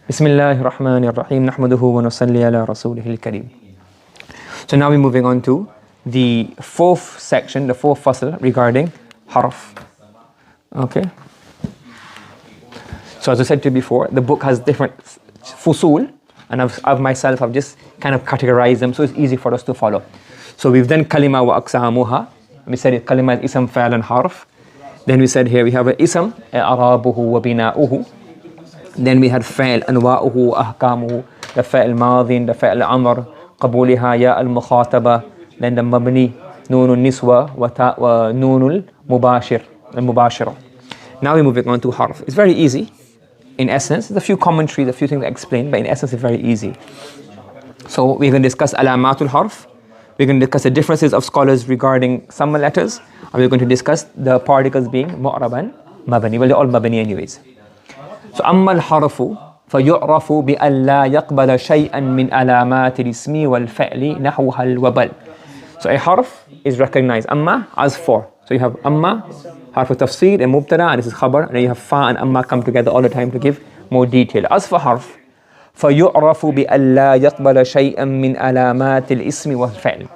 Bismillahir Rahmanir Rahim. Nahmaduhu wa nusalli ala rasulihil kareem. So now we're moving on to the fourth section, the fourth fasl regarding harf. Okay. So as I said to you before, the book has different fusul, and I've just kind of categorized them so it's easy for us to follow. So we've done kalima wa aqsamuha. We said kalima is ism, fa'l and harf. Then we said here we have an ism, i'rabuhu wa bina'uhu. Then we had fa'l, anwa'uhu wa ahkamuhu, the fa'l madin, the fa'l amr, qabuliha, ya al-mukhataba, then the mabni, noonul niswa, wa noonul mubashir, Now we're moving on to harf. It's very easy. In essence, there's a few commentaries, a few things to explain, but in essence it's very easy. So we're going to discuss alamatul harf. We're going to discuss the differences of scholars regarding some letters, and we're going to discuss the particles being mu'rab and mabni. Well, they're all mabni anyways. So أما الحرف فيعرف بأن لا يقبل شيئا من علامات الاسم والفعل نحو هل وبل. So a harf is recognized أما as for. So you have أما, harf tafsir and mubtada, and this is khabar, and then you have fa and أما come together all the time to give more detail. As for harf, فيعرف بأن لا يقبل شيئا من علامات الاسم والفعل.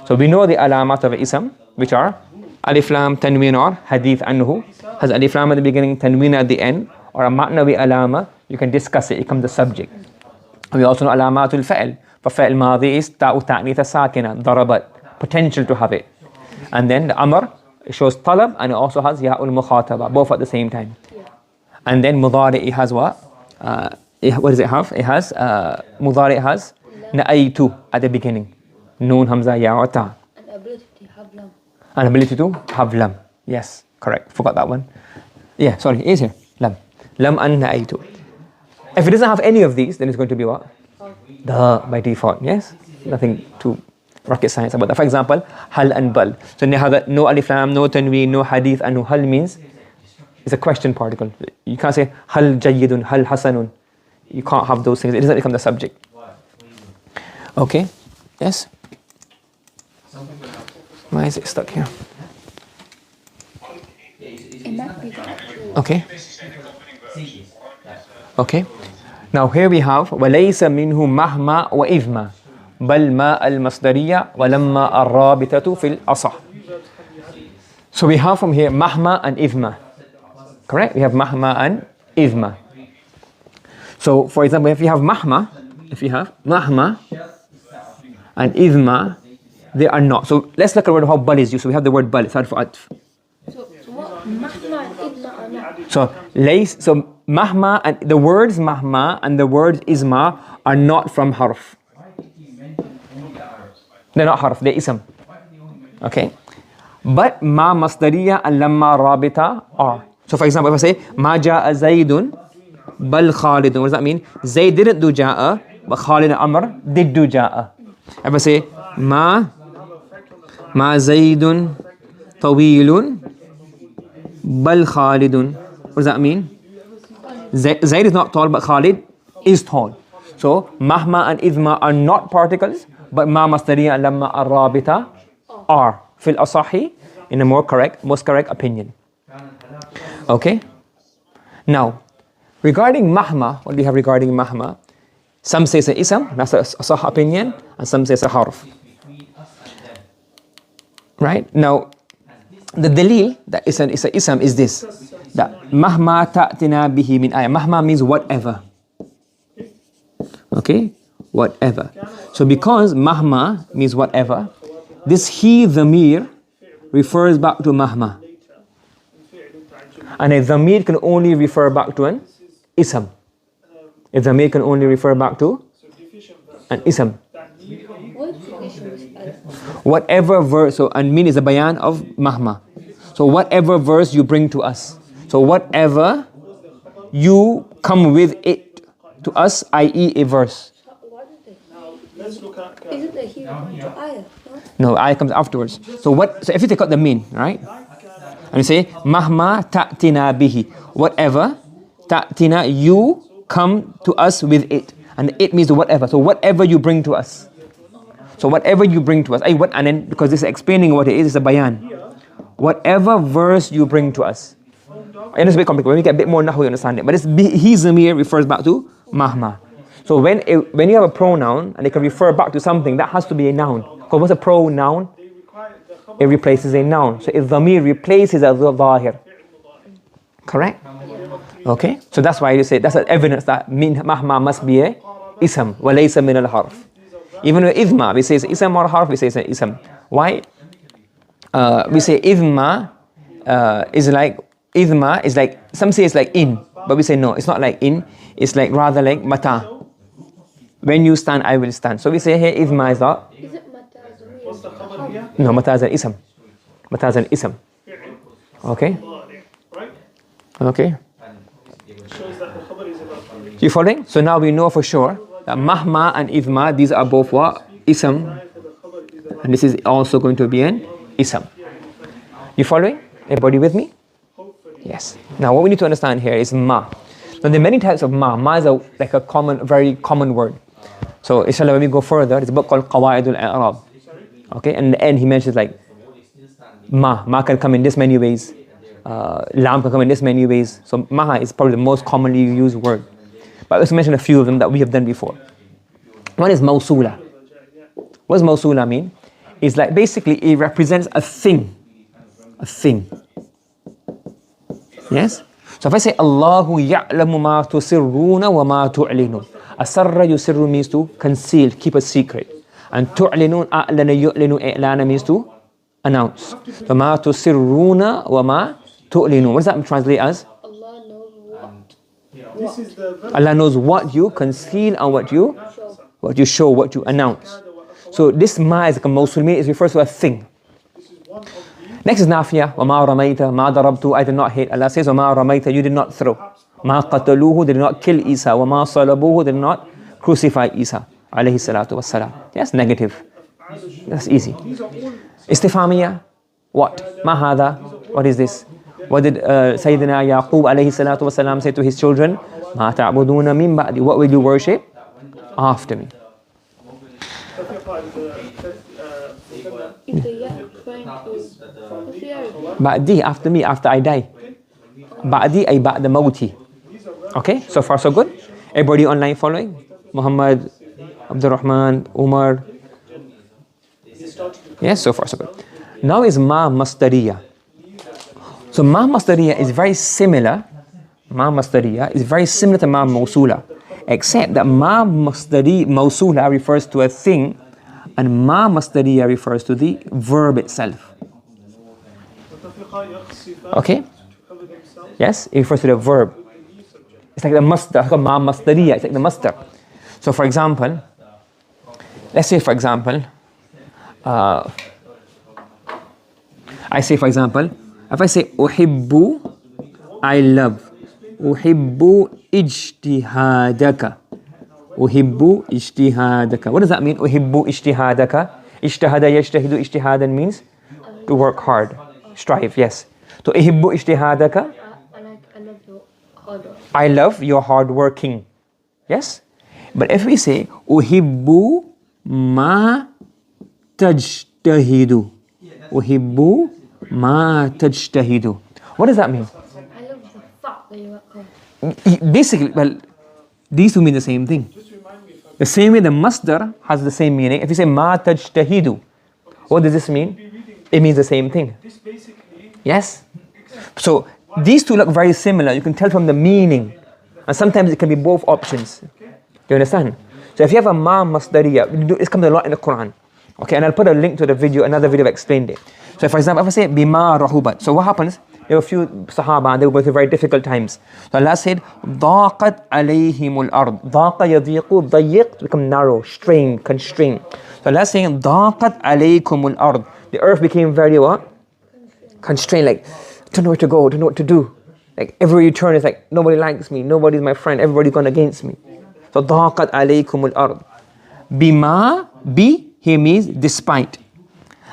So we know the alamat of ism, which are alif lam tanween or hadith anhu, has alif lam at the beginning, tanween at the end, or a ma'nawi alama, you can discuss it, it becomes the subject. And we also know alamatul fa'l. For fa'l madhi is ta'u ta'nitha sakina, darabat, potential to have it. And then the amr, it shows talab, and it also has ya'ul mukhataba, both at the same time. And then mudari, it has what? What does it have? It has, mudari has na'aytu at the beginning. Noon, hamza, ya, or ta. An ability to have lam. An ability to have lam. Yes, correct. Forgot that one. Yeah, sorry, it is here. Lam. Lam an na'aytu. If it doesn't have any of these, then it's going to be what? By default, yes? Nothing too rocket science about that. For example, hal and bal. So you have no alif lam, no tanween, no hadith, and no hal means it's a question particle. You can't say hal jayyidun, hal hasanun. You can't have those things. It doesn't become the subject. Okay? Yes? Why is it stuck here? Okay. Okay. Now here we have وَلَيْسَ مِنْهُ مَهْمَا وَإِذْمَا بَلْ مَا الْمَصْدَرِيَّةِ وَلَمَّا الرَّابِطَةُ فِي الْأَصَحِ. So we have from here mahma and idhma. Correct? We have mahma and idhma. So for example, if you have mahma and idhma, they are not. So let's look at how bal is used. So we have the word bal, it's hard for atf. So what mahma and idma are not? So mahma and the words mahma and the words isma are not from harf. They're not harf, they're ism. Okay? But ma masdariya and lamma rabita are. So for example, if I say ma ja'a zaydun bal khalidun, what does that mean? Zayd didn't do ja'a, but Khalid and Amr did do ja'a. If I say ma zaydun tawilun bal khalidun, what does that mean? Zayd is not tall, but Khalid is tall. So mahma and idhma are not particles, but ma masdariya and lamma ar-rabita are. Fil asahi, in a most correct opinion. Okay? Now, regarding mahma, what do we have regarding mahma? Some say it's an ism, that's a sah opinion, and some say it's a harf. Right? Now, the dalil that is an ism is this, that mahma ta'tina bihi min ayah. Mahma means whatever. Okay? Whatever. So because mahma means whatever, this he dhamir refers back to mahma. And a dhamir can only refer back to an ism. A dhamir can only refer back to an ism. Whatever verse, so and mean is a bayan of mahma. So whatever verse you bring to us. So whatever you come with it to us, i.e. a verse. Isn't the he to ayah? No, ayah comes afterwards. So if you take out the mean, right? And you say, mahma ta'tina bihi. Whatever, ta'tina, you come to us with it. And it means whatever. So whatever you bring to us. So whatever you bring to us. And then, because this is explaining what it is, it's a bayan. Whatever verse you bring to us. And it's a bit complicated. When we get a bit more nahu, you understand it. But he zamir refers back to Mahma. So when you have a pronoun and it can refer back to something, that has to be a noun. Because what's a pronoun? It replaces a noun. So if dhamir replaces a dhahir. Correct? Okay? So that's why you say, that's an evidence that min mahma must be a ism. Walaysa min al-harf. Even with idma, we say it's ism or harf, we say it's an ism. Why? We say idma is like, some say it's like in, but we say no, it's not like in, it's like rather like mata. When you stand, I will stand. So we say here idma is that. Is it mata? No, mata is an ism. Mata is an ism. Okay? Okay? You following? So now we know for sure that mahma and idma, these are both what? Ism. And this is also going to be an ism. You following? Everybody with me? Yes. Now what we need to understand here is ma. So there are many types of ma. Ma is like a common, very common word. So inshallah when we go further, there's a book called Qawaidul I'rab. Okay, and in the end he mentions like ma can come in this many ways. Lam can come in this many ways. So ma is probably the most commonly used word. But let's mention a few of them that we have done before. One is mawsula. What does mawsula mean? It's like basically it represents a thing. A thing. Yes? So if I say Allahu ya'lamu ma tusirruna wa ma tu'linun. Asarra yusirru means to conceal, keep a secret. And tu'linun a'lana yu'linu i'lana means to announce. So ma tusirruna wa ma tu'linun. What does that translate as? Allah knows what. Allah knows what you conceal and what you show, what you announce. So this ma is like a mawsul mean, it refers to a thing. Next is nafiya. وَمَا رَمَيْتَ مَا ضَرَبْتُ I did not hit. Allah says وَمَا رَمَيْتَ you did not throw. مَا قَتَلُوهُ did not kill Isa. وَمَا صَلَبُوهُ did not crucify Isa. عليه الصلاة والسلام. Yes, negative. That's easy. Istifamiya. What? ما هذا? What is this? What did Sayyidina Yaqub عليه الصلاة والسلام say to his children? مَا تَعْبُدُونَ مِن بَعْدِ What will you worship? After me. If the ya trying to Ba'di, after me, after I die. Ba'di ay ba'da mawti. Okay, so far so good. Everybody online following? Muhammad, Abdul Rahman, Umar. Yes, so far so good. Now is ma masdariya. So ma masdariya is very similar. Ma masdariya is very similar to ma mawsula, except that ma mawsula refers to a thing, and ma masdariya refers to the verb itself. Okay? Yes, it refers to the verb. It's like the masdar, ma masdariya, it's like the masdar. So for example, let's say for example, I say for example, if I say uhibbu, I love. Uhibbu ijtihadaka. Uhibbu ijtihadaka. What does that mean? Uhibbu ijtihadaka. Ijtihada yajtahidu ijtihadan means to work hard, strive, yes. So uhibbu ijtihadaka. I love your hard working. Yes? But if we say uhibbu ma tajtahidu. Uhibbu ma tajtahidu. What does that mean? I love the fact that you work hard. Basically, well, these two mean the same thing. The same way the masdar has the same meaning. If you say ma tajtahidu, what does this mean? It means the same thing. Yes? So these two look very similar. You can tell from the meaning. And sometimes it can be both options. Do you understand? So if you have a ma masdariya, it comes a lot in the Quran. Okay, and I'll put a link to the video, another video that explained it. So for example, if I say bima rahubat, so what happens? There were a few Sahaba and they were going through very difficult times. So Allah said, ضاقت عليهم الأرض. ضاق يضيق, ضيق become narrow, strained, constrained. So Allah is saying, ضاقت عليكم الأرض. The earth became very what? Constrained, like, don't know where to go, don't know what to do. Like everywhere you turn, it's like, nobody likes me, nobody's my friend, everybody's gone against me. So ضاقت عليكم الأرض. Bima, bi, here means despite.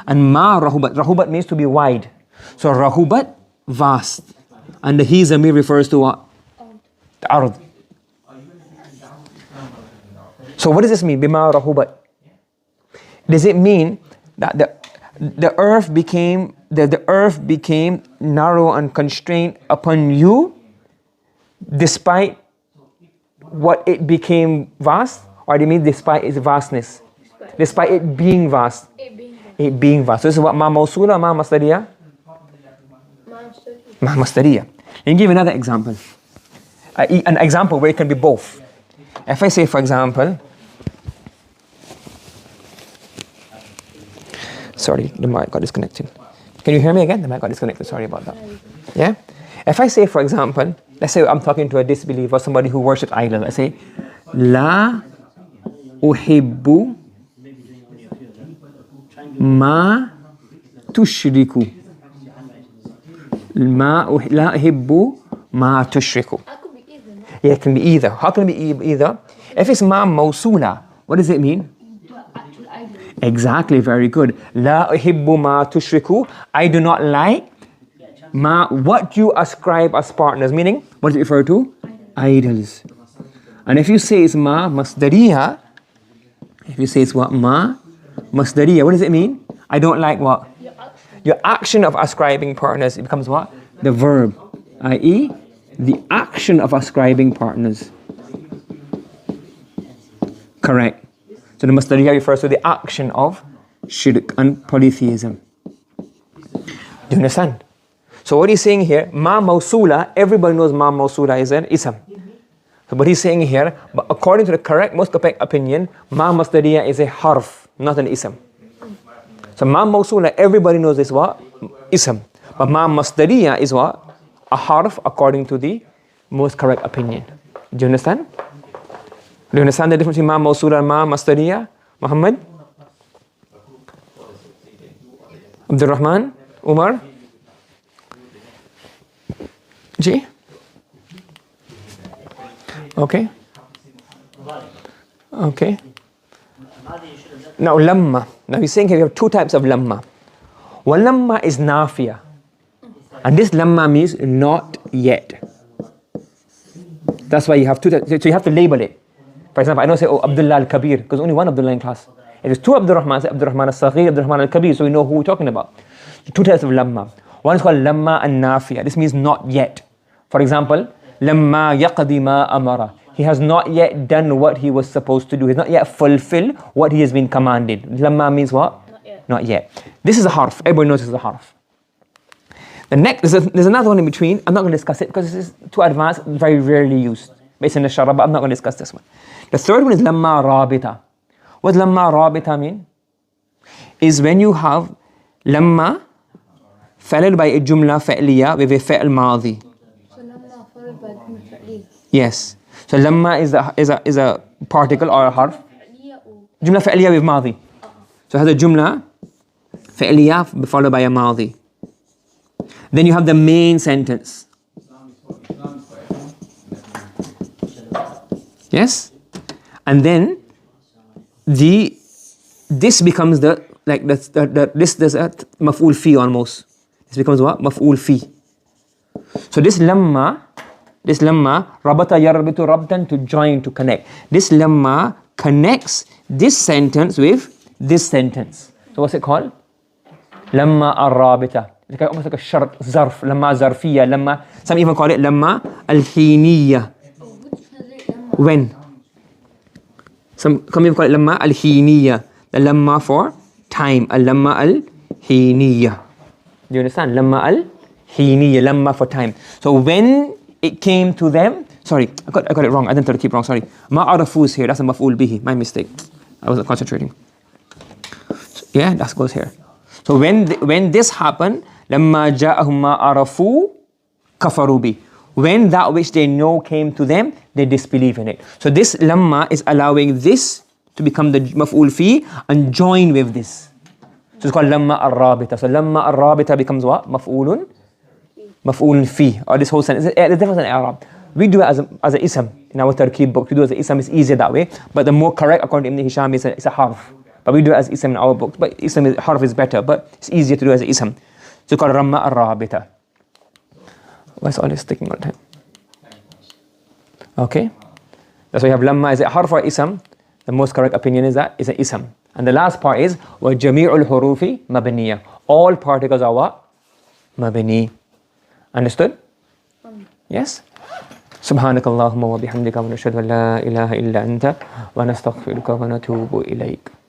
And ma rahubat. Rahubat means to be wide. So rahubat, vast. And the he zamir refers to what? The ard. So what does this mean? Bima rahubat. Does it mean that the earth became narrow and constrained upon you despite what it became vast, or do you mean despite its vastness? Despite it being vast. It being vast. So this is what ma mawsula, ma masdariya? Ma masdariya. Let me give you another example. An example where it can be both. If I say, for example, sorry, the mic got disconnected. Can you hear me again? The mic got disconnected. Sorry about that. Yeah? If I say, for example, let's say I'm talking to a disbeliever, somebody who worships idols. I say, La uhibbu ma tushriku. La uhibbu ma tushriku. Yeah, it can be either. How can it be either? If it's ma mawsula, what does it mean? Exactly, very good. La uhibbu ma tushriku. I do not like ma, what you ascribe as partners, meaning, what does it refer to? Idols. And if you say it's ma masdariya, if you say it's what? Ma masdariya, what does it mean? I don't like what? Your action of ascribing partners, it becomes what? The verb, i.e. the action of ascribing partners. Correct. So the masdariya refers to the action of shirk and polytheism. Do you understand? So what he's saying here, ma mawsula, everybody knows ma mawsula is an ism. So what he's saying here, but according to the correct, most correct opinion, ma masdariya is a harf, not an ism. So ma mawsula, everybody knows is what? Ism. But ma masdariya is what? A harf according to the most correct opinion. Do you understand? Do you understand the difference between ma mawsula and ma masdariya? Muhammad? Abdul Rahman? Umar? Ji? Okay. Okay. Now lamma. Now he's saying here we have two types of lamma. One lamma is nafiya. And this lamma means not yet. That's why you have two types. So you have to label it. For example, I don't say, oh, Abdullah al-Kabir, because only one Abdullah in class. If there's two Abdul Rahman, say Abdul Rahman al-Saghir, Abdul Rahman al-Kabir, so we know who we're talking about. Two types of lamma. One is called lamma an-nafiya. This means not yet. For example, lamma yaqdi ma amara. He has not yet done what he was supposed to do. He has not yet fulfilled what he has been commanded. Lamma means what? Not yet. Not yet. This is a harf. Everybody knows this is a harf. The next, there's another one in between. I'm not going to discuss it because this is too advanced, very rarely used. Based on the shara, but I'm not going to discuss this one. The third one is lamma rabita. What does lamma rabita mean? Is when you have lamma followed by a jumla fa'liya with a fa'l madhi. So lamma followed by jumla fa'liya. Yes. So lamma is a particle or a harf. Jumla fa'liya with madhi. So it has a jumla fa'liya followed by a madhi. Then you have the main sentence. Yes? And then this becomes this there's a maf'ul fi almost. This becomes what? Maf'ul fi. So this lamma, rabata yarbitu rabtan, to join, to connect. This lamma connects this sentence with this sentence. So what's it called? Lamma ar-rabita. It's almost like a shart, zarf, lamma zarfiyya, lamma, some even call it lamma al-hiniyya. When? Some even call it lamma al-hiniyya. The lamma for time, al-lamma al-hiniyya. Do you understand? Lamma al-hiniyya, lamma for time. So when it came to them, sorry, I got it wrong. I didn't try to keep wrong, sorry. Ma'arafu is here, that's a maf'ul bihi, my mistake. I wasn't concentrating. Yeah, that goes here. So when this happened, lamma ja'ahum ma'arafu kafaru bi. When that which they know came to them, they disbelieve in it. So this lamma is allowing this to become the maf'ul fi and join with this. So it's called lamma ar-rabita. So lamma ar-rabita becomes what? Maf'ulun fi. Or this whole sentence. There's difference in Arab. We do it as a ism in our tarkib book. We do it as a ism. It's easier that way. But the more correct, according to Ibn Hisham, is a harf. But we do it as ism in our book. But harf is better. But it's easier to do as a ism. So it's called lamma ar-rabita. Why is all this taking all the time? Okay. That's why you have lamma. Is it harf or ism? The most correct opinion is that it's an ism. And the last part is وَجَمِيعُ الْحُرُوفِ مَبْنِيَّةٌ. All particles are what? Mabni. Understood? Yes? سبحانك اللهم وبحمدك ونشهد أن لا إله إلا أنت ونستغفرك ونتوب إليك.